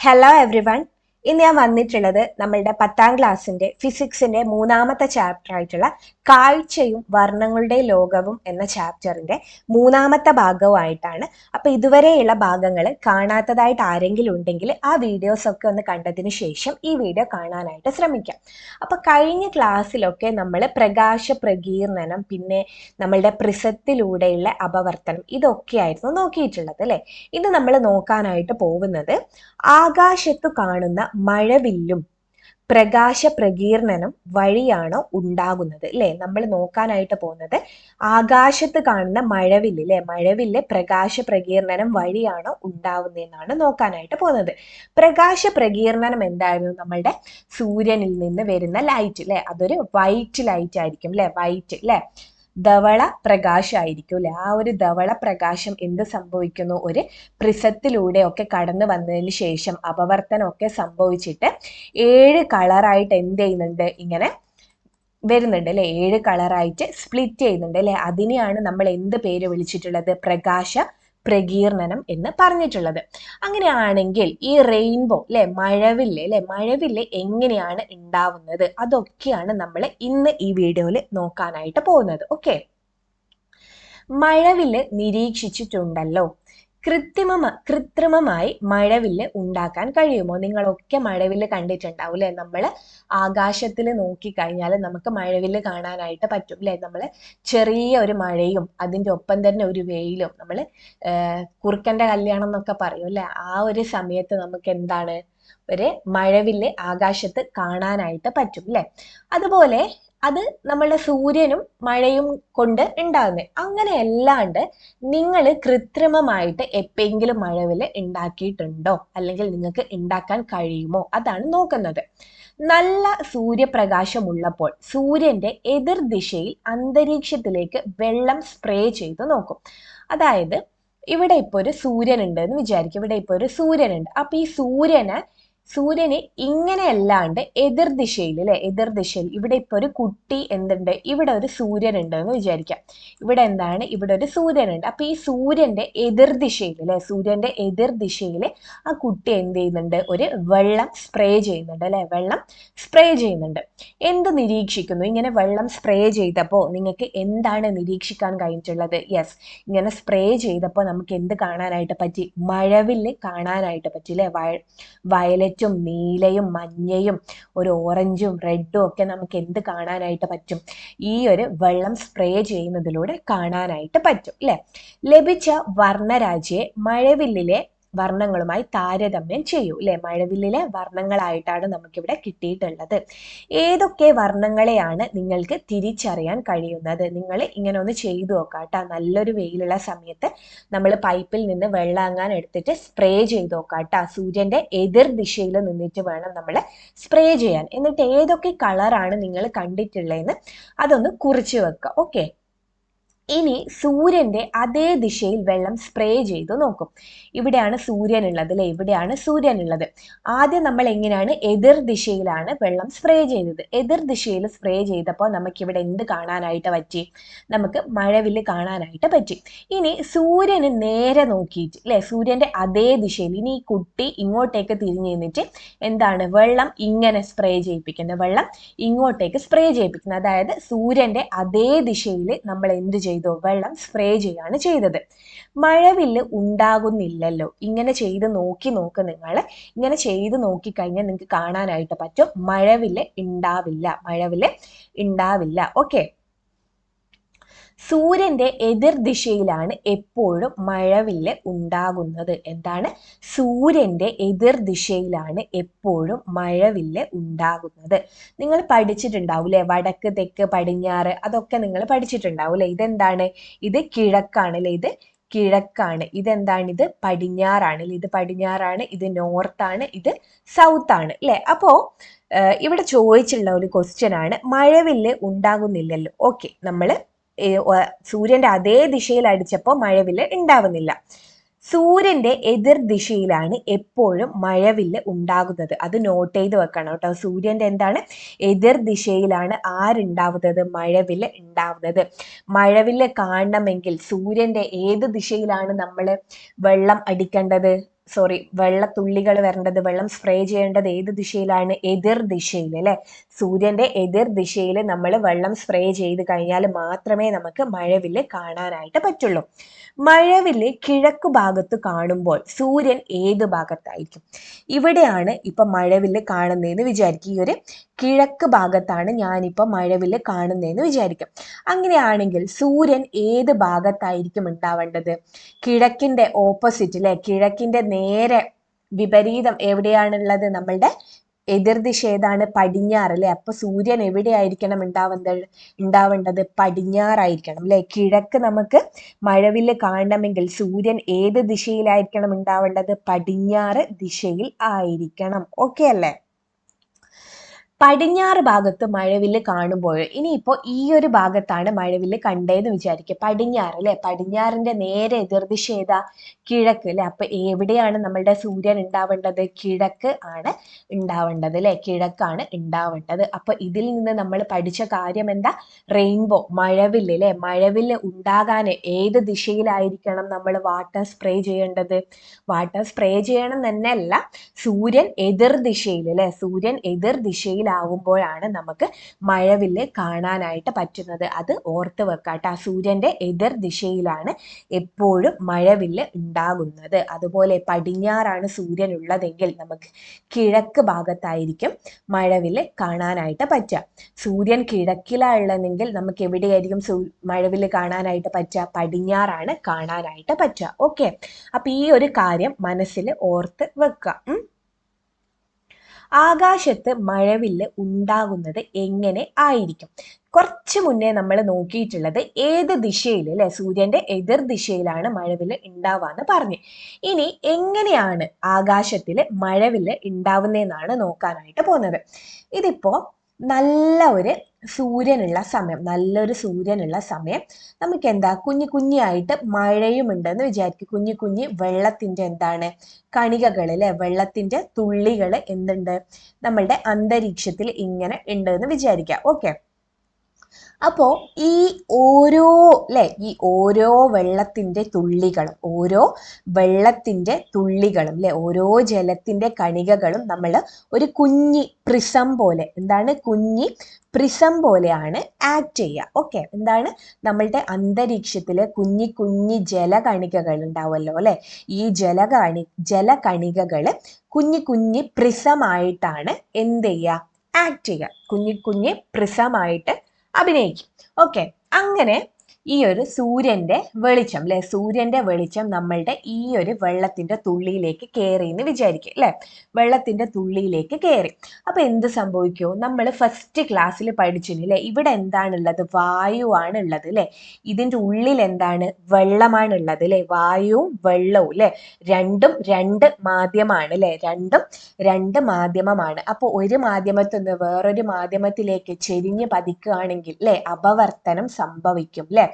Hello every one. ഇന്ന് ഞാൻ വന്നിട്ടുള്ളത് നമ്മളുടെ 10ാം ക്ലാസ്സിന്റെ ഫിസിക്സിന്റെ 3ാമത്തെ ചാപ്റ്റർ ആയിട്ടുള്ള കാഴ്ചയും വർണ്ണങ്ങളുടെ ലോകവും എന്ന ചാപ്റ്ററിന്റെ 3ാമത്തെ ഭാഗവുമായിട്ടാണ്. അപ്പൊ ഇതുവരെയുള്ള ഭാഗങ്ങൾ കാണാത്തതായിട്ട് ആരെങ്കിലും ഉണ്ടെങ്കിൽ ആ വീഡിയോസ് ഒക്കെ ഒന്ന് കണ്ടതിന് ശേഷം ഈ വീഡിയോ കാണാനായിട്ട് ശ്രമിക്കാം. അപ്പൊ കഴിഞ്ഞ ക്ലാസ്സിലൊക്കെ നമ്മൾ പ്രകാശ പ്രകീർണനം, പിന്നെ നമ്മളുടെ പ്രിസത്തിലൂടെയുള്ള അപവർത്തനം, ഇതൊക്കെയായിരുന്നു നോക്കിയിട്ടുള്ളത് അല്ലെ. ഇത് നമ്മൾ നോക്കാനായിട്ട് പോകുന്നത് ആകാശത്തു കാണുന്ന മഴവില്ലും പ്രകാശ പ്രകീർണനം വഴിയാണോ ഉണ്ടാകുന്നത് അല്ലെ. നമ്മൾ നോക്കാനായിട്ട് പോകുന്നത് ആകാശത്ത് കാണുന്ന മഴവില്ല് അല്ലെ, മഴവില്ല് പ്രകാശ പ്രകീർണനം വഴിയാണോ ഉണ്ടാവുന്നതെന്നാണ് നോക്കാനായിട്ട് പോകുന്നത്. പ്രകാശ പ്രകീർണനം എന്തായിരുന്നു? നമ്മളുടെ സൂര്യനിൽ നിന്ന് വരുന്ന ലൈറ്റ് അല്ലെ, അതൊരു വൈറ്റ് ലൈറ്റ് ആയിരിക്കും അല്ലെ, വൈറ്റ് അല്ലെ, ധവള പ്രകാശമായിരിക്കും അല്ലെ. ആ ഒരു ധവള പ്രകാശം എന്ത് സംഭവിക്കുന്നു? ഒരു പ്രിസത്തിലൂടെ ഒക്കെ കടന്നു വന്നതിന് ശേഷം അപവർത്തനം ഒക്കെ സംഭവിച്ചിട്ട് 7 കളറായിട്ട് എന്ത് ചെയ്യുന്നുണ്ട്? ഇങ്ങനെ വരുന്നുണ്ട് അല്ലെ, 7 കളറായിട്ട് സ്പ്ലിറ്റ് ചെയ്യുന്നുണ്ട് അല്ലെ. അതിനെയാണ് നമ്മൾ എന്ത് പേര് വിളിച്ചിട്ടുള്ളത്? പ്രകാശ പ്രകീർണനം എന്ന് പറഞ്ഞിട്ടുള്ളത്. അങ്ങനെയാണെങ്കിൽ ഈ റെയിൻബോ അല്ലെ, മഴവില്ല് അല്ലെ, മഴവില്ല് എങ്ങനെയാണ് ഉണ്ടാവുന്നത്? അതൊക്കെയാണ് നമ്മൾ ഇന്ന് ഈ വീഡിയോയിൽ നോക്കാനായിട്ട് പോകുന്നത്. ഓക്കെ, മഴവില്ല് നിരീക്ഷിച്ചിട്ടുണ്ടല്ലോ. കൃത്രിമമായി മഴവില്ല് ഉണ്ടാക്കാൻ കഴിയുമോ? നിങ്ങളൊക്കെ മഴവില്ല് കണ്ടിട്ടുണ്ടാവും അല്ലെ. നമ്മൾ ആകാശത്തിൽ നോക്കിക്കഴിഞ്ഞാൽ നമുക്ക് മഴവില്ല് കാണാനായിട്ട് പറ്റും അല്ലെ. നമ്മൾ ചെറിയ ഒരു മഴയും അതിൻ്റെ ഒപ്പം തന്നെ ഒരു വെയിലും, നമ്മൾ കുറുക്കൻ്റെ കല്യാണം എന്നൊക്കെ പറയും അല്ലെ, ആ ഒരു സമയത്ത് നമുക്ക് എന്താണ്? ഒരു മഴവില്ല് ആകാശത്ത് കാണാനായിട്ട് പറ്റും അല്ലെ. അതുപോലെ അത് നമ്മളുടെ സൂര്യനും മഴയും കൊണ്ട് ഉണ്ടാകുന്നത്. അങ്ങനെ അല്ലാണ്ട് നിങ്ങൾ കൃത്രിമമായിട്ട് എപ്പോഴെങ്കിലും മഴവില്ല് ഉണ്ടാക്കിയിട്ടുണ്ടോ, അല്ലെങ്കിൽ നിങ്ങൾക്ക് ഉണ്ടാക്കാൻ കഴിയുമോ? അതാണ് നോക്കുന്നത്. നല്ല സൂര്യപ്രകാശം ഉള്ളപ്പോൾ സൂര്യന്റെ എതിർദിശയിൽ അന്തരീക്ഷത്തിലേക്ക് വെള്ളം സ്പ്രേ ചെയ്ത് നോക്കും. അതായത് ഇവിടെ ഇപ്പോൾ ഒരു സൂര്യൻ ഉണ്ട് എന്ന് വിചാരിക്കും. ഇവിടെ ഇപ്പോൾ ഒരു സൂര്യനുണ്ട്. അപ്പൊ ഈ സൂര്യന് ഇങ്ങനെ അല്ലാണ്ട് എതിർദിശയിൽ അല്ലെ, എതിർദിശയിൽ ഇവിടെ ഇപ്പൊ ഒരു കുട്ടി എന്തുണ്ട്? ഇവിടെ ഒരു സൂര്യൻ ഉണ്ട് എന്ന് വിചാരിക്കാം. ഇവിടെ എന്താണ്? ഇവിടെ ഒരു സൂര്യനുണ്ട്. അപ്പൊ ഈ സൂര്യന്റെ എതിർദിശയിൽ അല്ലെ, സൂര്യന്റെ എതിർദിശയിൽ ആ കുട്ടി എന്ത് ചെയ്യുന്നുണ്ട്? ഒരു വെള്ളം സ്പ്രേ ചെയ്യുന്നുണ്ട് അല്ലെ, വെള്ളം സ്പ്രേ ചെയ്യുന്നുണ്ട്. എന്ത് നിരീക്ഷിക്കുന്നു? ഇങ്ങനെ വെള്ളം സ്പ്രേ ചെയ്തപ്പോൾ നിങ്ങൾക്ക് എന്താണ് നിരീക്ഷിക്കാൻ കഴിഞ്ഞിട്ടുള്ളത്? യെസ്, ഇങ്ങനെ സ്പ്രേ ചെയ്തപ്പോൾ നമുക്ക് എന്ത് കാണാനായിട്ട് പറ്റി? മഴവില്ല് കാണാനായിട്ട് പറ്റി അല്ലെ. വയലറ്റും നീലയും മഞ്ഞയും ഒരു ഓറഞ്ചും റെഡും ഒക്കെ നമുക്ക് എന്ത് കാണാനായിട്ട് പറ്റും? ഈ ഒരു വെള്ളം സ്പ്രേ ചെയ്യുന്നതിലൂടെ കാണാനായിട്ട് പറ്റും അല്ലെ. ലഭിച്ച വർണ്ണരാജിയെ മഴവില്ലിലെ വർണ്ണങ്ങളുമായി താരതമ്യം ചെയ്യൂ അല്ലെ. മഴവില്ലിലെ വർണ്ണങ്ങളായിട്ടാണ് നമുക്കിവിടെ കിട്ടിയിട്ടുള്ളത്. ഏതൊക്കെ വർണ്ണങ്ങളെയാണ് നിങ്ങൾക്ക് തിരിച്ചറിയാൻ കഴിയുന്നത്? നിങ്ങൾ ഇങ്ങനെ ഒന്ന് ചെയ്തു നോക്കാട്ടോ. നല്ലൊരു വെയിലുള്ള സമയത്ത് നമ്മൾ പൈപ്പിൽ നിന്ന് വെള്ളം എടുത്തിട്ട് സ്പ്രേ ചെയ്ത് നോക്കാട്ടോ. സൂര്യന്റെ എതിർ ദിശയിൽ നിന്നിട്ട് വേണം നമ്മൾ സ്പ്രേ ചെയ്യാൻ. എന്നിട്ട് ഏതൊക്കെ കളറാണ് നിങ്ങൾ കണ്ടിട്ടുള്ളതെന്ന് അതൊന്ന് കുറിച്ച് വെക്കുക. ഓക്കെ, ഇനി സൂര്യന്റെ അതേ ദിശയിൽ വെള്ളം സ്പ്രേ ചെയ്ത് നോക്കും. ഇവിടെയാണ് സൂര്യൻ ഉള്ളത് അല്ലെ, ഇവിടെയാണ് സൂര്യൻ ഉള്ളത്. ആദ്യം നമ്മൾ എങ്ങനെയാണ്? എതിർ ദിശയിലാണ് വെള്ളം സ്പ്രേ ചെയ്തത്. എതിർ ദിശയിൽ സ്പ്രേ ചെയ്തപ്പോൾ നമുക്കിവിടെ എന്ത് കാണാനായിട്ട് പറ്റി? നമുക്ക് മഴവില്ല് കാണാനായിട്ട് പറ്റി. ഇനി സൂര്യന് നേരെ നോക്കിയിട്ട് അല്ലെ, സൂര്യന്റെ അതേ ദിശയിൽ ഇനി ഈ കുട്ടി ഇങ്ങോട്ടേക്ക് തിരിഞ്ഞു നിന്നിട്ട് എന്താണ്? വെള്ളം ഇങ്ങനെ സ്പ്രേ ചെയ്യിപ്പിക്കുന്നത്, വെള്ളം ഇങ്ങോട്ടേക്ക് സ്പ്രേ ചെയ്യിപ്പിക്കുന്നത്. അതായത് സൂര്യന്റെ അതേ ദിശയിൽ നമ്മൾ എന്ത് ചെയ്തു? വെള്ളം സ്പ്രേ ചെയ്യാണ് ചെയ്തത്. മഴവില്ല് ഉണ്ടാകുന്നില്ലല്ലോ. ഇങ്ങനെ ചെയ്ത് നോക്ക് നിങ്ങൾ. ഇങ്ങനെ ചെയ്ത് നോക്കിക്കഴിഞ്ഞാൽ നിങ്ങൾക്ക് കാണാനായിട്ട് പറ്റും മഴവില്ല് ഉണ്ടാവില്ല, മഴവില്ല് ഉണ്ടാവില്ല. ഓക്കെ, സൂര്യന്റെ എതിർ ദിശയിലാണ് എപ്പോഴും മഴവില്ല് ഉണ്ടാകുന്നത്. എന്താണ്? സൂര്യന്റെ എതിർ ദിശയിലാണ് എപ്പോഴും മഴവില്ല് ഉണ്ടാകുന്നത്. നിങ്ങൾ പഠിച്ചിട്ടുണ്ടാവും അല്ലെ, വടക്ക് തെക്ക് പടിഞ്ഞാറ്, അതൊക്കെ നിങ്ങൾ പഠിച്ചിട്ടുണ്ടാവും അല്ലെ. ഇതെന്താണ്? ഇത് കിഴക്കാണ് അല്ലെ, ഇത് കിഴക്കാണ്. ഇതെന്താണ്? ഇത് പടിഞ്ഞാറാണ്. ഇത് പടിഞ്ഞാറാണ്, ഇത് നോർത്താണ്, ഇത് സൗത്ത് ആണ് അല്ലെ. അപ്പോ ഇവിടെ ചോദിച്ചുള്ള ഒരു ക്വസ്റ്റ്യൻ ആണ്, മഴവില്ല് ഉണ്ടാകുന്നില്ലല്ലോ. ഓക്കെ, നമ്മൾ സൂര്യന്റെ അതേ ദിശയിൽ അടിച്ചപ്പോൾ മഴവില്ല് ഉണ്ടാവുന്നില്ല. സൂര്യന്റെ എതിർ ദിശയിലാണ് എപ്പോഴും മഴവില്ല് ഉണ്ടാകുന്നത്. അത് നോട്ട് ചെയ്ത് വെക്കണം കേട്ടോ. സൂര്യന്റെ എന്താണ്? എതിർ ദിശയിലാണ് ആരുണ്ടാവുന്നത്? മഴവില്ല് ഉണ്ടാവുന്നത്. മഴവില്ല് കാണണമെങ്കിൽ സൂര്യന്റെ ഏത് ദിശയിലാണ് നമ്മൾ വെള്ളം അടിക്കേണ്ടത്? വെള്ളത്തുള്ളികൾ വരേണ്ടത്, വെള്ളം സ്പ്രേ ചെയ്യേണ്ടത് ഏത് ദിശയിലാണ്? എതിർ ദിശയിൽ അല്ലെ. സൂര്യന്റെ എതിർ ദിശയിൽ നമ്മൾ വെള്ളം സ്പ്രേ ചെയ്ത് കഴിഞ്ഞാൽ മാത്രമേ നമുക്ക് മഴവില്ല് കാണാനായിട്ട് പറ്റുള്ളൂ. മഴവില്ല് കിഴക്ക് ഭാഗത്ത് കാണുമ്പോൾ സൂര്യൻ ഏത് ഭാഗത്തായിരിക്കും? ഇവിടെയാണ് ഇപ്പൊ മഴവില്ല് കാണുന്നതെന്ന് വിചാരിക്കും. ഈ ഒരു കിഴക്ക് ഭാഗത്താണ് ഞാനിപ്പോ മഴവില്ല് കാണുന്നതെന്ന് വിചാരിക്കും. അങ്ങനെയാണെങ്കിൽ സൂര്യൻ ഏത് ഭാഗത്തായിരിക്കും ഉണ്ടാവേണ്ടത്? കിഴക്കിന്റെ ഓപ്പോസിറ്റ് അല്ലെ, കിഴക്കിന്റെ നേരെ വിപരീതം എവിടെയാണുള്ളത്? നമ്മളുടെ എതിർദിശ ഏതാണ്? പടിഞ്ഞാറ് അല്ലെ. അപ്പൊ സൂര്യൻ എവിടെയായിരിക്കണം ഉണ്ടാവേണ്ടത്? പടിഞ്ഞാറായിരിക്കണം അല്ലെ. കിഴക്ക് നമുക്ക് മഴവില്ല് കാണണമെങ്കിൽ സൂര്യൻ ഏത് ദിശയിലായിരിക്കണം ഉണ്ടാവേണ്ടത്? പടിഞ്ഞാറ് ദിശയിൽ ആയിരിക്കണം. ഓക്കെ അല്ലേ? പടിഞ്ഞാറ് ഭാഗത്ത് മഴവില്ല് കാണുമ്പോൾ ഇനിയിപ്പോ ഈ ഒരു ഭാഗത്താണ് മഴവില്ല് കണ്ടതെന്ന് വിചാരിക്കുക. പടിഞ്ഞാറ് അല്ലെ. പടിഞ്ഞാറിന്റെ നേരെ എതിർദിശ ഏതാ? കിഴക്ക് അല്ലെ. അപ്പൊ എവിടെയാണ് നമ്മളുടെ സൂര്യൻ ഉണ്ടാവേണ്ടത്? കിഴക്ക് ആണ് ഉണ്ടാവേണ്ടത് അല്ലെ. കിഴക്കാണ് ഉണ്ടാവേണ്ടത്. അപ്പൊ ഇതിൽ നിന്ന് നമ്മൾ പഠിച്ച കാര്യം എന്താ? റെയിൻബോ, മഴവില്ല് അല്ലെ. മഴവില്ല് ഉണ്ടാകാൻ ഏത് ദിശയിലായിരിക്കണം നമ്മൾ വാട്ടർ സ്പ്രേ ചെയ്യേണ്ടത്? വാട്ടർ സ്പ്രേ ചെയ്യണം തന്നെയല്ല, സൂര്യൻ എതിർ ദിശയിൽ അല്ലെ. സൂര്യൻ എതിർ ദിശയിലാവുമ്പോഴാണ് നമുക്ക് മഴവില്ല് കാണാനായിട്ട് പറ്റുന്നത്. അത് ഓർത്ത് വെക്കാട്ടോ. സൂര്യന്റെ എതിർ ദിശയിലാണ് എപ്പോഴും മഴവില്ല് ഉണ്ടാകുന്നത്. അതുപോലെ പടിഞ്ഞാറാണ് സൂര്യൻ ഉള്ളതെങ്കിൽ നമുക്ക് കിഴക്ക് ഭാഗത്തായിരിക്കും മഴവില്ല് കാണാനായിട്ട് പറ്റുക. സൂര്യൻ കിഴക്കിലാണുള്ളതെങ്കിൽ നമുക്ക് എവിടെയായിരിക്കും മഴവില്ല് കാണാനായിട്ട് പറ്റുക? പടിഞ്ഞാറാണ് കാണാനായിട്ട് പറ്റുക. ഓക്കെ, അപ്പൊ ഈ ഒരു കാര്യം മനസ്സിൽ ഓർത്ത് വെക്കുക. ആകാശത്ത് മഴവില്ല് ഉണ്ടാകുന്നത് എങ്ങനെ ആയിരിക്കും? കുറച്ച് മുന്നേ നമ്മൾ നോക്കിയിട്ടുള്ളത് ഏത് ദിശയിൽ അല്ലെ, സൂര്യന്റെ എതിർ ദിശയിലാണ് മഴവില്ല് ഉണ്ടാവാന്ന് പറഞ്ഞു. ഇനി എങ്ങനെയാണ് ആകാശത്തില് മഴവില്ല് ഉണ്ടാവുന്നതെന്നാണ് നോക്കാനായിട്ട് പോകുന്നത്. ഇതിപ്പോ നല്ലൊരു സൂര്യനുള്ള സമയം നമുക്ക് എന്താ കുഞ്ഞായിട്ട് മഴയും ഉണ്ടെന്ന് വിചാരിക്കും. കുഞ്ഞു വെള്ളത്തിന്റെ എന്താണ് കണികകൾ അല്ലെ, വെള്ളത്തിന്റെ തുള്ളികൾ എന്തുണ്ട് നമ്മളുടെ അന്തരീക്ഷത്തിൽ ഇങ്ങനെ ഉണ്ട് എന്ന് വിചാരിക്കാം. ഓക്കെ, അപ്പോ ഈ ഓരോ വെള്ളത്തിന്റെ തുള്ളികളും അല്ലെ, ഓരോ ജലത്തിന്റെ കണികകളും നമ്മൾ ഒരു കുഞ്ഞി പ്രിസം പോലെ, കുഞ്ഞി പ്രിസം പോലെയാണ് ആക്ട് ചെയ്യുക. ഓക്കെ, നമ്മളുടെ അന്തരീക്ഷത്തില് കുഞ്ഞി ജലകണികകൾ ഉണ്ടാവുമല്ലോ അല്ലെ. ഈ ജലകണികകള് കുഞ്ഞി പ്രിസമായിട്ടാണ് എന്ത് ചെയ്യുക? ആക്ട് ചെയ്യുക. കുഞ്ഞി പ്രിസമായിട്ട് അഭിനയിക്കും. ഓക്കെ, അങ്ങനെ ഈ ഒരു സൂര്യന്റെ വെളിച്ചം നമ്മളുടെ ഈ ഒരു വെള്ളത്തിന്റെ തുള്ളിയിലേക്ക് കയറി എന്ന് വിചാരിക്കുക അല്ലെ. വെള്ളത്തിന്റെ തുള്ളിയിലേക്ക് കയറി. അപ്പൊ എന്ത് സംഭവിക്കോ? നമ്മൾ ഫസ്റ്റ് ക്ലാസ്സിൽ പഠിച്ചില്ലേ, ഇവിടെ എന്താണുള്ളത്? വായു ആണ് ഉള്ളത് അല്ലെ. ഇതിന്റെ ഉള്ളിൽ എന്താണ്? വെള്ളമാണുള്ളത് അല്ലെ. വായുവും വെള്ളവും അല്ലെ, രണ്ടും രണ്ട് മാധ്യമമാണ് അല്ലെ. രണ്ടും രണ്ട് മാധ്യമമാണ്. അപ്പൊ ഒരു മാധ്യമത്തിൽ നിന്ന് വേറൊരു മാധ്യമത്തിലേക്ക് ചെരിഞ്ഞ് പതിക്കുകയാണെങ്കിൽ അല്ലെ, അപവർത്തനം സംഭവിക്കും അല്ലെ.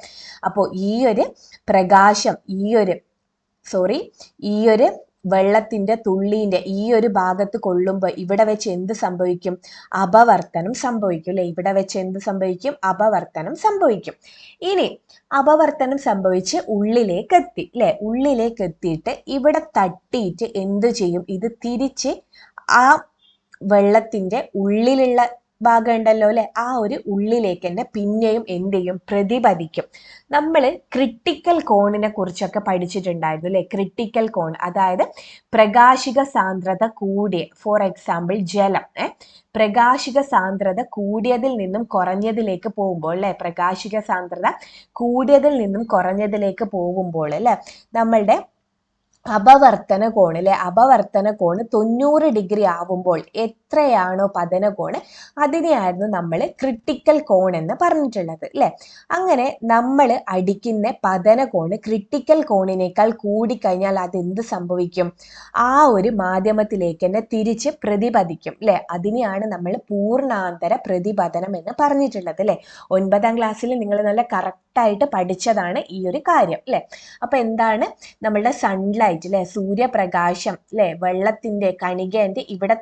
അപ്പോ ഈ ഒരു പ്രകാശം ഈ ഒരു വെള്ളത്തിന്റെ തുള്ളീന്റെ ഈ ഒരു ഭാഗത്ത് കൊള്ളുമ്പോൾ ഇവിടെ വെച്ച് എന്ത് സംഭവിക്കും? അപവർത്തനം സംഭവിക്കും അല്ലെ. ഇവിടെ വെച്ച് എന്ത് സംഭവിക്കും? അപവർത്തനം സംഭവിക്കും. ഇനി അപവർത്തനം സംഭവിച്ച് ഉള്ളിലേക്ക് എത്തി അല്ലെ. ഉള്ളിലേക്ക് എത്തിയിട്ട് ഇവിടെ തട്ടിയിട്ട് എന്ത് ചെയ്യും? ഇത് തിരിച്ച് ആ വെള്ളത്തിന്റെ ഉള്ളിലുള്ള ഭാഗം ഉണ്ടല്ലോ അല്ലെ, ആ ഒരു ഉള്ളിലേക്ക് തന്നെ പിന്നെയും എന്ത് ചെയ്യും? പ്രതിപതിക്കും. നമ്മൾ ക്രിട്ടിക്കൽ കോണിനെ കുറിച്ചൊക്കെ പഠിച്ചിട്ടുണ്ടായിരുന്നു അല്ലെ. ക്രിട്ടിക്കൽ കോൺ അതായത് പ്രകാശിക സാന്ദ്രത കൂടിയ, ഫോർ എക്സാമ്പിൾ ജലം പ്രകാശിക സാന്ദ്രത കൂടിയതിൽ നിന്നും കുറഞ്ഞതിലേക്ക് പോകുമ്പോൾ അല്ലെ, പ്രകാശിക സാന്ദ്രത കൂടിയതിൽ നിന്നും കുറഞ്ഞതിലേക്ക് പോകുമ്പോൾ അല്ലെ, നമ്മളുടെ അപവർത്തന കോൺ 90 ഡിഗ്രി ആവുമ്പോൾ എത്രയാണോ പതന കോണ്, അതിനെയായിരുന്നു നമ്മൾ ക്രിട്ടിക്കൽ കോൺ എന്ന് പറഞ്ഞിട്ടുള്ളത് അല്ലെ. അങ്ങനെ നമ്മൾ അടിക്കുന്ന പതന കോണ് ക്രിട്ടിക്കൽ കോണിനേക്കാൾ കൂടിക്കഴിഞ്ഞാൽ അതെന്ത് സംഭവിക്കും? ആ ഒരു മാധ്യമത്തിലേക്ക് തന്നെ തിരിച്ച് പ്രതിപതിക്കും അല്ലെ. അതിനെയാണ് നമ്മൾ പൂർണ്ണാന്തര പ്രതിപതനം എന്ന് പറഞ്ഞിട്ടുള്ളത് അല്ലെ. 9ാം ക്ലാസ്സിൽ നിങ്ങൾ നല്ല കറക്റ്റായിട്ട് പഠിച്ചതാണ് ഈ ഒരു കാര്യം അല്ലെ. അപ്പൊ എന്താണ് നമ്മളുടെ സൺലൈറ്റ് അല്ലെ, സൂര്യപ്രകാശം അല്ലെ, വെള്ളത്തിന്റെ കണികേന്റെ ഇവിടെ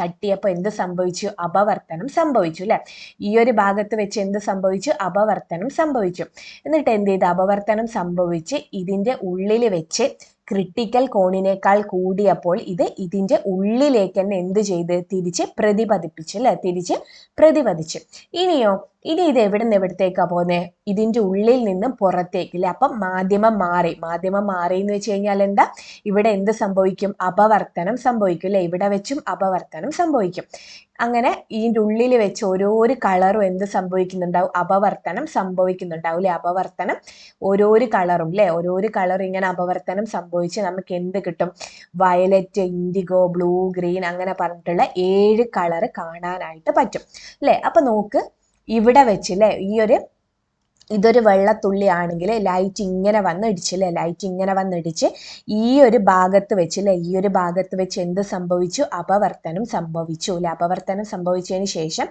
തട്ടിയപ്പോ എന്ത് സംഭവിച്ചു? അപവർത്തനം സംഭവിച്ചു അല്ലെ. ഈ ഒരു ഭാഗത്ത് വെച്ച് എന്ത് സംഭവിച്ചു? അപവർത്തനം സംഭവിച്ചു. എന്നിട്ട് എന്ത് ചെയ്തു? അപവർത്തനം സംഭവിച്ച് ഇതിന്റെ ഉള്ളിൽ വെച്ച് ക്രിട്ടിക്കൽ കോണിനേക്കാൾ കൂടിയപ്പോൾ ഇത് ഇതിന്റെ ഉള്ളിലേക്ക് തന്നെ എന്ത് ചെയ്ത് തിരിച്ച് പ്രതിപതിപ്പിച്ചു അല്ലെ, തിരിച്ച് പ്രതിപതിച്ചു. ഇനിയോ, ഇനി ഇത് എവിടെ നിന്ന് എവിടത്തേക്കാ പോന്നെ, ഇതിന്റെ ഉള്ളിൽ നിന്നും പുറത്തേക്ക് അല്ലെ. അപ്പം മാധ്യമം മാറി എന്ന് വെച്ച് കഴിഞ്ഞാൽ എന്താ, ഇവിടെ എന്ത് സംഭവിക്കും, അപവർത്തനം സംഭവിക്കും അല്ലെ. ഇവിടെ വെച്ചും അപവർത്തനം സംഭവിക്കും. അങ്ങനെ ഇതിന്റെ ഉള്ളിൽ വെച്ച് ഓരോരു കളറും എന്ത് സംഭവിക്കുന്നുണ്ടാവും, അപവർത്തനം സംഭവിക്കുന്നുണ്ടാവും അല്ലെ. അപവർത്തനം ഓരോരു കളറും അല്ലെ, ഓരോരു കളറും ഇങ്ങനെ അപവർത്തനം സംഭവിച്ച് നമുക്ക് എന്ത് കിട്ടും, വയലറ്റ്, ഇൻഡിഗോ, ബ്ലൂ, ഗ്രീൻ അങ്ങനെ പറഞ്ഞിട്ടുള്ള 7 കളർ കാണാനായിട്ട് പറ്റും അല്ലെ. അപ്പൊ നോക്ക്, ഇവിടെ വെച്ചില്ലേ ഇതൊരു വെള്ളത്തുള്ളി ആണെങ്കിൽ ലൈറ്റ് ഇങ്ങനെ വന്ന് ഇടിച്ചില്ലേ, ലൈറ്റ് ഇങ്ങനെ വന്നിടിച്ച് ഈ ഒരു ഭാഗത്ത് വെച്ചില്ലേ, ഈ ഒരു ഭാഗത്ത് വെച്ച് എന്ത് സംഭവിച്ചു, അപവർത്തനം സംഭവിച്ചു അല്ലെ. അപവർത്തനം സംഭവിച്ചതിന് ശേഷം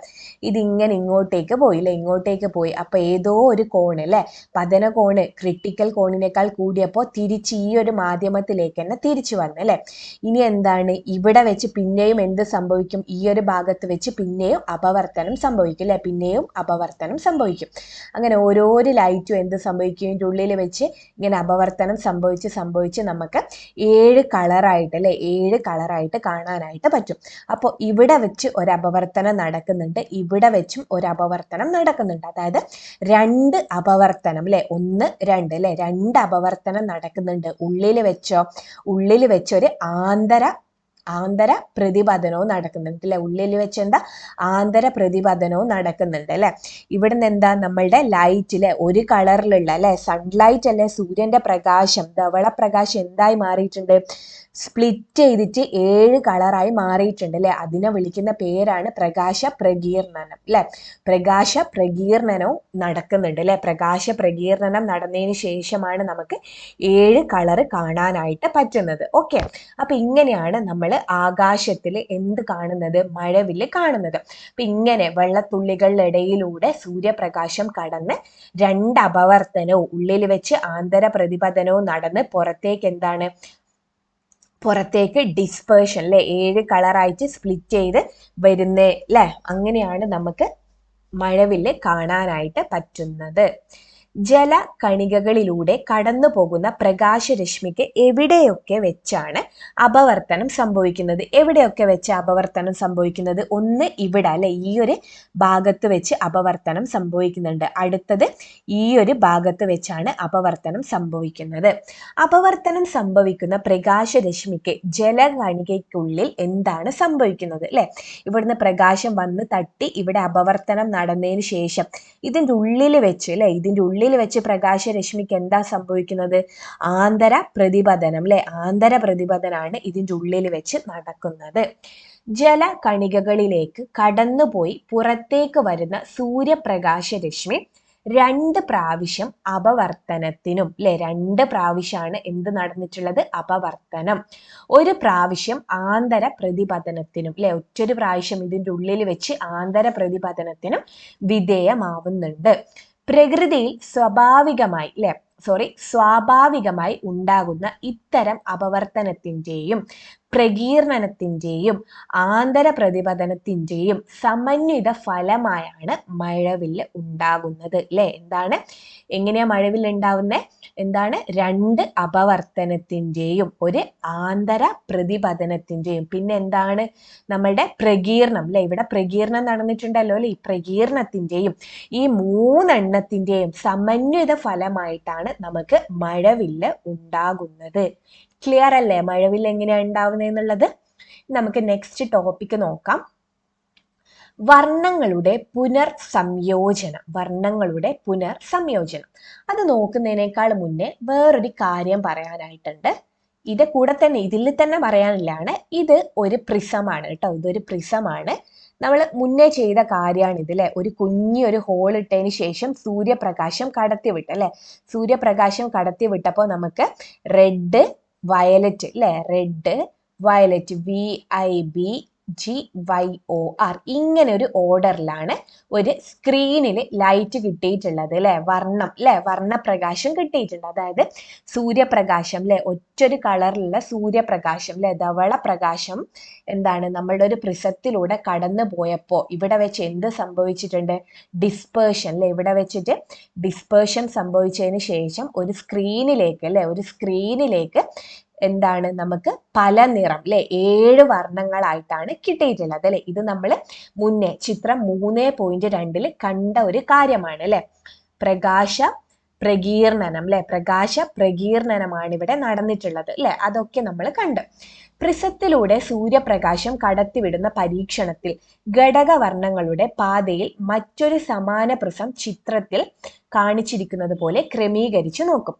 ഇതിങ്ങനെ ഇങ്ങോട്ടേക്ക് പോയില്ലേ, ഇങ്ങോട്ടേക്ക് പോയി. അപ്പൊ ഏതോ ഒരു കോണ് അല്ലെ, പതന കോണ് ക്രിട്ടിക്കൽ കോണിനേക്കാൾ കൂടിയപ്പോൾ തിരിച്ച് ഈ ഒരു മാധ്യമത്തിലേക്ക് തന്നെ തിരിച്ചു വന്നു അല്ലെ. ഇനി എന്താണ്, ഇവിടെ വെച്ച് പിന്നെയും എന്ത് സംഭവിക്കും, ഈ ഒരു ഭാഗത്ത് വെച്ച് പിന്നെയും അപവർത്തനം സംഭവിക്കും അല്ലെ, പിന്നെയും അപവർത്തനം സംഭവിക്കും. അങ്ങനെ ഓരോ ലൈറ്റും എന്ത് സംഭവിക്കും, ഇതിൻ്റെ ഉള്ളിൽ വെച്ച് ഇങ്ങനെ അപവർത്തനം സംഭവിച്ച് നമുക്ക് 7 കളറായിട്ട് അല്ലെ, 7 കളറായിട്ട് കാണാനായിട്ട് പറ്റും. അപ്പോൾ ഇവിടെ വെച്ച് ഒരു അപവർത്തനം നടക്കുന്നുണ്ട്, ഇവിടെ വെച്ചും ഒരു അപവർത്തനം നടക്കുന്നുണ്ട്. അതായത് 2 അപവർത്തനം അല്ലെ, 1 2 അല്ലെ, 2 അപവർത്തനം നടക്കുന്നുണ്ട്. ഉള്ളിൽ വെച്ചൊരു ആന്തര പ്രതിപതനവും നടക്കുന്നുണ്ട് അല്ലെ. ഉള്ളിൽ വെച്ച് എന്താ, ആന്തര പ്രതിപതനവും നടക്കുന്നുണ്ട് അല്ലെ. ഇവിടുന്ന് എന്താ, നമ്മളുടെ ലൈറ്റിലെ ഒരു കളറിലുള്ള അല്ലെ, സൺലൈറ്റ് അല്ലെ, സൂര്യന്റെ പ്രകാശം, ധവള പ്രകാശം എന്തായി മാറിയിട്ടുണ്ട്, സ്പ്ലിറ്റ് ചെയ്തിട്ട് 7 കളറായി മാറിയിട്ടുണ്ട് അല്ലെ. അതിനെ വിളിക്കുന്ന പേരാണ് പ്രകാശ പ്രകീർണനം അല്ലെ. പ്രകാശ പ്രകീർണനവും നടക്കുന്നുണ്ട് അല്ലെ. പ്രകാശ പ്രകീർണനം നടന്നതിന് ശേഷമാണ് നമുക്ക് 7 കളറ് കാണാനായിട്ട് പറ്റുന്നത്. ഓക്കെ, അപ്പൊ ഇങ്ങനെയാണ് നമ്മൾ ആകാശത്തിൽ എന്ത് കാണുന്നത്, മഴവില്ല് കാണുന്നത്. അപ്പൊ ഇങ്ങനെ വെള്ളത്തുള്ളികളുടെ ഇടയിലൂടെ സൂര്യപ്രകാശം കടന്ന് 2 അപവർത്തനവും ഉള്ളിൽ വെച്ച് ആന്തര പ്രതിപതനവും നടന്ന് പുറത്തേക്ക് ഡിസ്പേർഷൻ അല്ലെ, 7 കളറായിട്ട് സ്പ്ലിറ്റ് ചെയ്ത് വരുന്നേ അല്ലെ. അങ്ങനെയാണ് നമുക്ക് മഴവില്ല് കാണാനായിട്ട് പറ്റുന്നത്. ജലകണികകളിലൂടെ കടന്നു പോകുന്ന പ്രകാശരശ്മിക്ക് എവിടെയൊക്കെ വെച്ചാണ് അപവർത്തനം സംഭവിക്കുന്നത്, എവിടെയൊക്കെ വെച്ച് അപവർത്തനം സംഭവിക്കുന്നത്, ഒന്ന് ഇവിടെ അല്ലെ, ഈ ഒരു ഭാഗത്ത് വെച്ച് അപവർത്തനം സംഭവിക്കുന്നുണ്ട്. അടുത്തത് ഈ ഒരു ഭാഗത്ത് വെച്ചാണ് അപവർത്തനം സംഭവിക്കുന്നത്. അപവർത്തനം സംഭവിക്കുന്ന പ്രകാശരശ്മിക്ക് ജലകണികയ്ക്കുള്ളിൽ എന്താണ് സംഭവിക്കുന്നത് അല്ലെ. ഇവിടുന്ന് പ്രകാശം വന്ന് തട്ടി ഇവിടെ അപവർത്തനം നടന്നതിന് ശേഷം ഇതിൻ്റെ ഉള്ളിൽ വെച്ച് അല്ലെ, ഇതിൻ്റെ ഉള്ളിൽ വെച്ച് പ്രകാശരശ്മിക്ക് എന്താ സംഭവിക്കുന്നത്, ആന്തര പ്രതിപതനം അല്ലെ, ആന്തര പ്രതിപതനാണ് ഇതിൻ്റെ ഉള്ളിൽ വെച്ച് നടക്കുന്നത്. ജലകണികകളിലേക്ക് കടന്നുപോയി പുറത്തേക്ക് വരുന്ന സൂര്യപ്രകാശരശ്മി 2 പ്രാവശ്യം അപവർത്തനത്തിനും അല്ലെ, 2 പ്രാവശ്യമാണ് എന്ത് നടന്നിട്ടുള്ളത്, അപവർത്തനം. ഒരു പ്രാവശ്യം ആന്തര പ്രതിപതനത്തിനും അല്ലെ, ഒറ്റൊരു പ്രാവശ്യം ഇതിൻ്റെ ഉള്ളിൽ വെച്ച് ആന്തര പ്രതിപതനത്തിനും വിധേയമാവുന്നുണ്ട്. പ്രകൃതിയിൽ സ്വാഭാവികമായി ഉണ്ടാകുന്ന ഇത്തരം അപവർത്തനത്തിൻ്റെയും പ്രകീർണനത്തിൻ്റെയും ആന്തര പ്രതിപതനത്തിൻ്റെയും സമന്വിത ഫലമായാണ് മഴവില്ല് ഉണ്ടാകുന്നത് അല്ലെ. എങ്ങനെയാ മഴവില്ല് ഉണ്ടാവുന്നത്, 2 അപവർത്തനത്തിൻ്റെയും ഒരു ആന്തര പ്രതിപതനത്തിൻ്റെയും പിന്നെ നമ്മളുടെ പ്രകീർണം അല്ലെ, ഇവിടെ പ്രകീർണം നടന്നിട്ടുണ്ടല്ലോ അല്ലെ, ഈ പ്രകീർണത്തിൻ്റെയും ഈ 3 എണ്ണത്തിൻ്റെയും സമന്വിത ഫലമായിട്ടാണ് നമുക്ക് മഴവില്ല് ഉണ്ടാകുന്നത്. ക്ലിയർ അല്ലേ മഴവില്ല് എങ്ങനെയാണ് ഉണ്ടാവുന്നത് എന്നുള്ളത്? നമുക്ക് നെക്സ്റ്റ് ടോപ്പിക്ക് നോക്കാം. വർണ്ണങ്ങളുടെ പുനർസംയോജനം. അത് നോക്കുന്നതിനേക്കാൾ മുന്നേ വേറൊരു കാര്യം പറയാനായിട്ടുണ്ട്. ഇതിൽ തന്നെ പറയാനില്ലാണ്, ഇത് ഒരു പ്രിസമാണ് കേട്ടോ, ഇതൊരു പ്രിസമാണ്. നമ്മൾ മുന്നേ ചെയ്ത കാര്യമാണ് ഇതിലെ ഒരു കുഞ്ഞൊരു ഹോൾ ഇട്ടതിന് ശേഷം സൂര്യപ്രകാശം കടത്തിവിട്ട് അല്ലെ. സൂര്യപ്രകാശം കടത്തിവിട്ടപ്പോൾ നമുക്ക് റെഡ് വയലറ്റ് അല്ലെ, റെഡ് വയലറ്റ് VIB GYOR ഇങ്ങനെ ഒരു ഓർഡറിലാണ് ഒരു സ്ക്രീനിൽ ലൈറ്റ് കിട്ടിയിട്ടുള്ളത് അല്ലെ, വർണ്ണപ്രകാശം കിട്ടിയിട്ടുണ്ട്. അതായത് സൂര്യപ്രകാശം അല്ലെ, ഒറ്റൊരു കളറിലുള്ള സൂര്യപ്രകാശം അല്ലെ, ധവള പ്രകാശം എന്താണ് നമ്മളുടെ ഒരു പ്രിസത്തിലൂടെ കടന്നു പോയപ്പോ ഇവിടെ വെച്ച് എന്ത് സംഭവിച്ചിട്ടുണ്ട്? ഡിസ്പേർഷൻ അല്ലെ, ഇവിടെ വെച്ചിട്ട് ഡിസ്പേർഷൻ സംഭവിച്ചതിന് ശേഷം ഒരു സ്ക്രീനിലേക്ക് എന്താണ് നമുക്ക് പല നിറം അല്ലെ, 7 വർണ്ണങ്ങളായിട്ടാണ് കിട്ടിയിട്ടുള്ളത് അല്ലെ. ഇത് നമ്മൾ മുന്നേ ചിത്രം 3.2 കണ്ട ഒരു കാര്യമാണ് അല്ലെ. പ്രകാശ പ്രകീർണനമാണ് ഇവിടെ നടന്നിട്ടുള്ളത് അല്ലെ. അതൊക്കെ നമ്മൾ കണ്ടു. പ്രിസത്തിലൂടെ സൂര്യപ്രകാശം കടത്തിവിടുന്ന പരീക്ഷണത്തിൽ ഘടകവർണ്ണങ്ങളുടെ പാതയിൽ മറ്റൊരു സമാന പ്രിസം ചിത്രത്തിൽ കാണിച്ചിരിക്കുന്നത് പോലെ ക്രമീകരിച്ചു നോക്കും.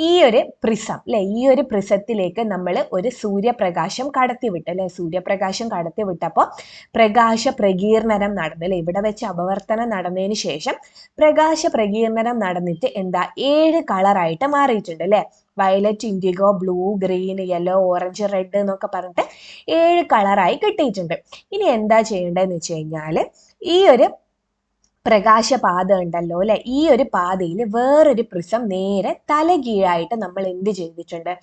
ഈ ഒരു പ്രിസം അല്ലെ, ഈ ഒരു പ്രിസത്തിലേക്ക് നമ്മൾ ഒരു സൂര്യപ്രകാശം കടത്തിവിട്ട് അല്ലെ, സൂര്യപ്രകാശം കടത്തിവിട്ടപ്പോൾ പ്രകാശ പ്രകീർണനം നടന്നു അല്ലെ. ഇവിടെ വെച്ച് അപവർത്തനം നടന്നതിന് ശേഷം പ്രകാശ പ്രകീർണനം നടന്നിട്ട് എന്താ 7 കളറായിട്ട് മാറിയിട്ടുണ്ട് അല്ലെ. Violet, IndiGo, blue, green, yellow, orange, red എന്നൊക്കെ പറഞ്ഞിട്ട് 7 കളറായി കിട്ടിയിട്ടുണ്ട്. ഇനി എന്താ ചെയ്യേണ്ടതെന്ന് വെച്ച് കഴിഞ്ഞാൽ ഈ ഒരു പ്രകാശപാത ഉണ്ടല്ലോ അല്ലെ, ഈ ഒരു പാതയിൽ വേറൊരു പ്രിസം നേരെ തലകീഴായിട്ട് നമ്മൾ എന്ത് ചെയ്തിട്ടുണ്ട്?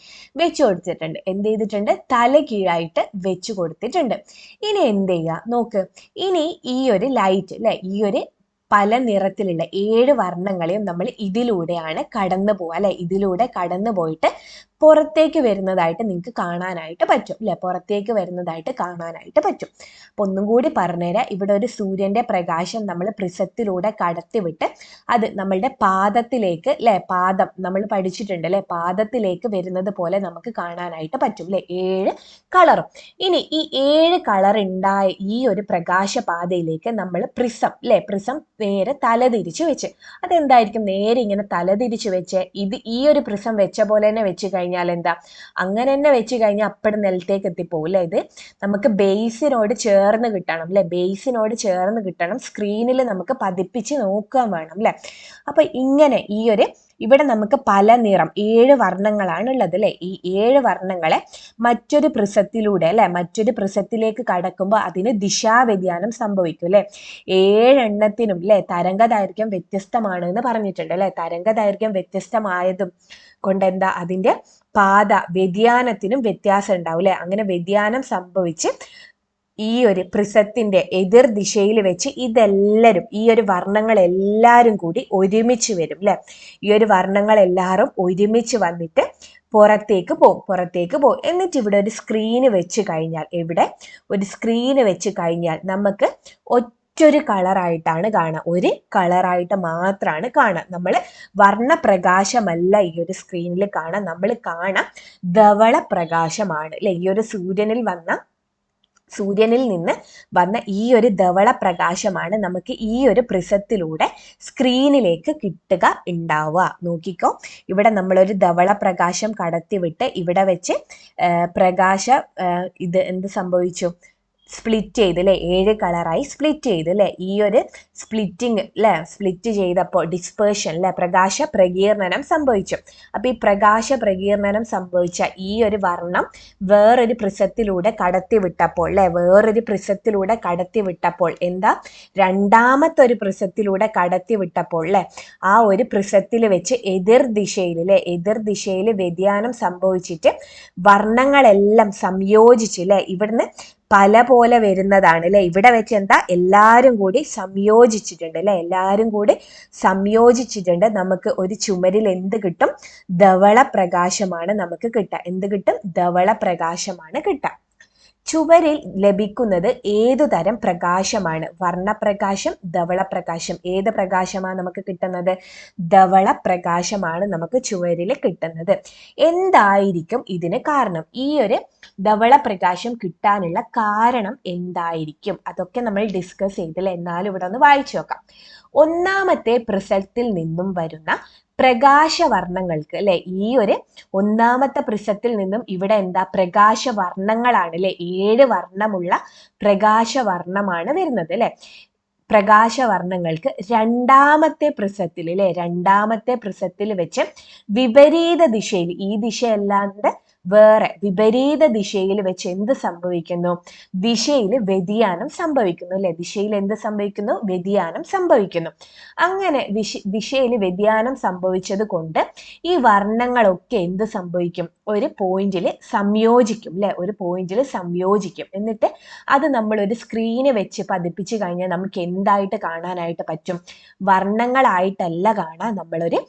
വെച്ചു കൊടുത്തിട്ടുണ്ട്. എന്ത് ചെയ്തിട്ടുണ്ട്? തലകീഴായിട്ട് വെച്ചു കൊടുത്തിട്ടുണ്ട്. ഇനി എന്ത് ചെയ്യുക നോക്ക്. ഇനി ഈ ഒരു ലൈറ്റ് അല്ലെ, ഈ ഒരു പല നിറത്തിലുള്ള 7 വർണ്ണങ്ങളെയും നമ്മൾ ഇതിലൂടെയാണ് കടന്നു പോവുക അല്ലെ. ഇതിലൂടെ കടന്നു പോയിട്ട് പുറത്തേക്ക് വരുന്നതായിട്ട് നിങ്ങൾക്ക് കാണാനായിട്ട് പറ്റും അല്ലെ. പുറത്തേക്ക് വരുന്നതായിട്ട് കാണാനായിട്ട് പറ്റും. അപ്പൊ ഒന്നും കൂടി പറഞ്ഞുതരാം. ഇവിടെ ഒരു സൂര്യന്റെ പ്രകാശം നമ്മൾ പ്രിസത്തിലൂടെ കടത്തിവിട്ട് അത് നമ്മളുടെ പാദത്തിലേക്ക് അല്ലെ, പാദം നമ്മൾ പഠിച്ചിട്ടുണ്ട് അല്ലെ, പാദത്തിലേക്ക് വരുന്നത് പോലെ നമുക്ക് കാണാനായിട്ട് പറ്റും അല്ലെ, 7 കളറും. ഇനി ഈ 7 കളർ ഉണ്ടായ ഈ ഒരു പ്രകാശപാതയിലേക്ക് നമ്മൾ പ്രിസം അല്ലെ, പ്രിസം നേരെ തലതിരിച്ച് വെച്ച്, അതെന്തായിരിക്കും നേരെ ഇങ്ങനെ തലതിരിച്ച് വെച്ച് ഈ ഒരു പ്രിസം വെച്ച പോലെ തന്നെ വെച്ച് കഴിഞ്ഞാൽ എന്താ, അങ്ങനെ തന്നെ വെച്ച് കഴിഞ്ഞാൽ അപ്പഴും നിലത്തേക്ക് എത്തിപ്പോവും അല്ലെ. ഇത് നമുക്ക് ബേസിനോട് ചേർന്ന് കിട്ടണം അല്ലെ, ബേസിനോട് ചേർന്ന് കിട്ടണം. സ്ക്രീനിൽ നമുക്ക് പതിപ്പിച്ച് നോക്കാൻ വേണം അല്ലെ. അപ്പൊ ഇങ്ങനെ ഈ ഒരു ഇവിടെ നമുക്ക് പല നിറം 7 വർണ്ണങ്ങളാണ് ഉള്ളത് അല്ലെ. ഈ 7 വർണ്ണങ്ങളെ മറ്റൊരു പ്രിസത്തിലൂടെ അല്ലെ, മറ്റൊരു പ്രിസത്തിലേക്ക് കടക്കുമ്പോൾ അതിന് ദിശാവ്യതിയാനം സംഭവിക്കും അല്ലെ. 7 എണ്ണത്തിനും അല്ലെ തരംഗദൈർഘ്യം വ്യത്യസ്തമാണ് എന്ന് പറഞ്ഞിട്ടുണ്ട് അല്ലെ. തരംഗദൈർഘ്യം വ്യത്യസ്തമായതും കൊണ്ട് എന്താ, അതിന്റെ പാത വ്യതിയാനത്തിനും വ്യത്യാസം ഉണ്ടാവും അല്ലെ. അങ്ങനെ വ്യതിയാനം സംഭവിച്ച് ഈ ഒരു പ്രിസത്തിന്റെ എതിർ ദിശയിൽ വെച്ച് ഇതെല്ലാവരും ഈ ഒരു വർണ്ണങ്ങൾ എല്ലാവരും കൂടി ഒരുമിച്ച് വരും അല്ലെ. ഈ ഒരു വർണ്ണങ്ങൾ എല്ലാവരും ഒരുമിച്ച് വന്നിട്ട് പുറത്തേക്ക് പോകും. എന്നിട്ട് ഇവിടെ ഒരു സ്ക്രീന് വെച്ച് കഴിഞ്ഞാൽ, ഇവിടെ ഒരു സ്ക്രീന് വെച്ച് കഴിഞ്ഞാൽ നമുക്ക് ഒറ്റൊരു കളറായിട്ടാണ് കാണുക, ഒരു കളറായിട്ട് മാത്രമാണ് കാണുക. നമ്മൾ വർണ്ണപ്രകാശമല്ല ഈ ഒരു സ്ക്രീനിൽ കാണാം, നമ്മൾ കാണാം ധവള പ്രകാശമാണ് അല്ലെ. ഈ ഒരു സൂര്യനിൽ നിന്ന് വന്ന ഈ ഒരു ധവള പ്രകാശമാണ് നമുക്ക് ഈ ഒരു പ്രിസത്തിലൂടെ സ്ക്രീനിലേക്ക് കിട്ടുക ഉണ്ടാവുക. നോക്കിക്കോ, ഇവിടെ നമ്മളൊരു ധവള പ്രകാശം കടത്തിവിട്ട് ഇവിടെ വെച്ച് ഇത് എന്ത് സംഭവിച്ചു? സ്പ്ലിറ്റ് ചെയ്ത് അല്ലെ, 7 കളറായി സ്പ്ലിറ്റ് ചെയ്ത് അല്ലെ. ഈ ഒരു സ്പ്ലിറ്റിംഗ് അല്ലെ, സ്പ്ലിറ്റ് ചെയ്തപ്പോൾ ഡിസ്പേർഷൻ അല്ലെ, പ്രകാശ പ്രകീർണനം സംഭവിച്ചു. അപ്പൊ ഈ പ്രകാശ പ്രകീർണനം സംഭവിച്ച ഈ ഒരു വർണ്ണം വേറൊരു പ്രിസത്തിലൂടെ കടത്തിവിട്ടപ്പോൾ അല്ലെ, എന്താ, രണ്ടാമത്തെ ഒരു പ്രിസത്തിലൂടെ കടത്തിവിട്ടപ്പോൾ അല്ലെ, ആ ഒരു പ്രിസത്തിൽ വെച്ച് എതിർ ദിശയിൽ വ്യതിയാനം സംഭവിച്ചിട്ട് വർണ്ണങ്ങളെല്ലാം സംയോജിച്ച് അല്ലെ, ഇവിടുന്ന് പല പോലെ വരുന്നതാണ് അല്ലെ. ഇവിടെ വെച്ച് എന്താ, എല്ലാവരും കൂടി സംയോജിച്ചിട്ടുണ്ട് അല്ലെ, നമുക്ക് ഒരു ചുമരിൽ എന്ത് കിട്ടും? ധവള പ്രകാശമാണ് നമുക്ക് കിട്ടുക. എന്ത് കിട്ടും? ധവള പ്രകാശമാണ് കിട്ടുക. ചുവരിൽ ലഭിക്കുന്നത് ഏതു തരം പ്രകാശമാണ്? വർണ്ണപ്രകാശം, ധവളപ്രകാശം. ഏത് പ്രകാശമാണ് നമുക്ക് കിട്ടുന്നത്? ധവള പ്രകാശമാണ് നമുക്ക് ചുവരിൽ കിട്ടുന്നത്. എന്തായിരിക്കും ഇതിന് കാരണം? ഈ ഒരു ധവള പ്രകാശം കിട്ടാനുള്ള കാരണം എന്തായിരിക്കും? അതൊക്കെ നമ്മൾ ഡിസ്കസ് ചെയ്തില്ല, എന്നാലും ഇവിടെ ഒന്ന് വായിച്ചു നോക്കാം. ഒന്നാമത്തെ പ്രിസത്തിൽ നിന്നും വരുന്ന പ്രകാശവർണ്ണങ്ങൾക്ക് അല്ലെ, ഈ ഒരു ഒന്നാമത്തെ പ്രിസത്തിൽ നിന്നും ഇവിടെ എന്താ, പ്രകാശവർണ്ണങ്ങളാണ് അല്ലെ, 7 വർണ്ണമുള്ള പ്രകാശവർണ്ണമാണ് വരുന്നത് അല്ലെ. പ്രകാശവർണ്ണങ്ങൾക്ക് രണ്ടാമത്തെ പ്രിസത്തിൽ വെച്ച് വിപരീത ദിശയിൽ, ഈ ദിശയല്ലാണ്ട് വേറെ വിപരീത ദിശയിൽ വെച്ച് എന്ത് സംഭവിക്കുന്നു? ദിശയിൽ വ്യതിയാനം സംഭവിക്കുന്നു അല്ലെ? ദിശയിൽ എന്ത് സംഭവിക്കുന്നു? വ്യതിയാനം സംഭവിക്കുന്നു. അങ്ങനെ ദിശയിൽ വ്യതിയാനം സംഭവിച്ചത് കൊണ്ട് ഈ വർണ്ണങ്ങളൊക്കെ എന്ത് സംഭവിക്കും? ഒരു പോയിന്റിൽ സംയോജിക്കും അല്ലെ? ഒരു പോയിന്റിൽ സംയോജിക്കും. എന്നിട്ട് അത് നമ്മൾ ഒരു സ്ക്രീന് വെച്ച് പതിപ്പിച്ച് കഴിഞ്ഞാൽ നമുക്ക് എന്തായിട്ട് കാണാനായിട്ട് പറ്റും? വർണ്ണങ്ങളായിട്ടല്ല കാണാൻ, നമ്മളൊരു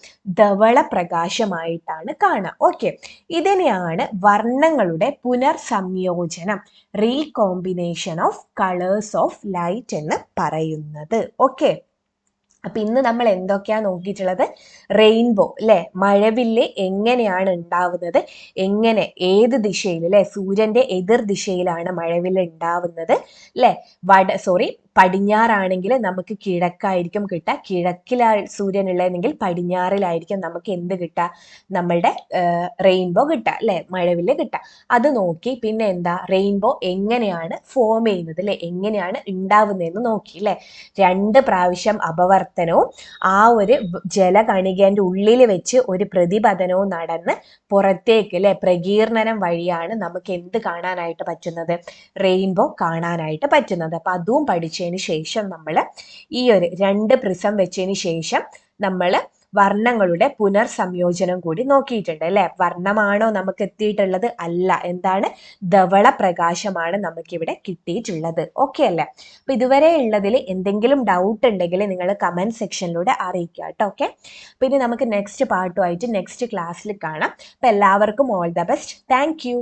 ധവള പ്രകാശമായിട്ടാണ് കാണുക. ഓക്കെ, ഇതിനെയാണ് വർണ്ണങ്ങളുടെ പുനർസംയോജനം, recombination of colours of light എന്ന് പറയുന്നത്. ഓക്കെ, അപ്പൊ ഇന്ന് നമ്മൾ എന്തൊക്കെയാ നോക്കിയിട്ടുള്ളത്? റെയിൻബോ അല്ലെ, മഴവില്ല് എങ്ങനെയാണ് ഉണ്ടാവുന്നത്, എങ്ങനെ ഏത് ദിശയിൽ അല്ലെ, സൂര്യന്റെ എതിർ ദിശയിലാണ് മഴവില്ല് ഉണ്ടാവുന്നത് അല്ലെ. പടിഞ്ഞാറാണെങ്കിൽ നമുക്ക് കിഴക്കായിരിക്കും കിട്ടുക, കിഴക്കിലാ സൂര്യൻ ഉള്ളതെങ്കിൽ പടിഞ്ഞാറിലായിരിക്കും നമുക്ക് എന്ത് കിട്ടുക? നമ്മളുടെ റെയിൻബോ കിട്ടുക അല്ലെ, മഴവില്ല് കിട്ടുക. അത് നോക്കി. പിന്നെ എന്താ, റെയിൻബോ എങ്ങനെയാണ് ഫോം ചെയ്യുന്നത് അല്ലെ, എങ്ങനെയാണ് ഉണ്ടാവുന്നതെന്ന് നോക്കി അല്ലെ. 2 പ്രാവശ്യം അപവർത്തനവും ആ ഒരു ജലകണികന്റെ ഉള്ളിൽ വെച്ച് ഒരു പ്രതിപതനവും നടന്ന് പുറത്തേക്ക് അല്ലെ, പ്രകീർണനം വഴിയാണ് നമുക്ക് എന്ത് കാണാനായിട്ട് പറ്റുന്നത്? റെയിൻബോ കാണാനായിട്ട് പറ്റുന്നത്. അപ്പൊ അതും പഠിച്ചതിന് ശേഷം നമ്മൾ ഈ ഒരു 2 പ്രിസം വെച്ചതിന് ശേഷം നമ്മൾ വർണ്ണങ്ങളുടെ പുനർസംയോജനം കൂടി നോക്കിയിട്ടുണ്ട് അല്ലെ. വർണ്ണമാണോ നമുക്ക് എത്തിയിട്ടുള്ളത്? അല്ല. എന്താണ്? ധവള പ്രകാശമാണ് നമുക്കിവിടെ കിട്ടിയിട്ടുള്ളത്. ഓക്കെ അല്ലേ? അപ്പൊ ഇതുവരെ ഉള്ളതിൽ എന്തെങ്കിലും ഡൗട്ട് ഉണ്ടെങ്കിൽ നിങ്ങൾ കമന്റ് സെക്ഷനിലൂടെ അറിയിക്കുക കേട്ടോ. ഓക്കെ, പിന്നെ നമുക്ക് നെക്സ്റ്റ് പാർട്ടുമായിട്ട് നെക്സ്റ്റ് ക്ലാസ്സിൽ കാണാം. അപ്പൊ എല്ലാവർക്കും all the best. Thank you.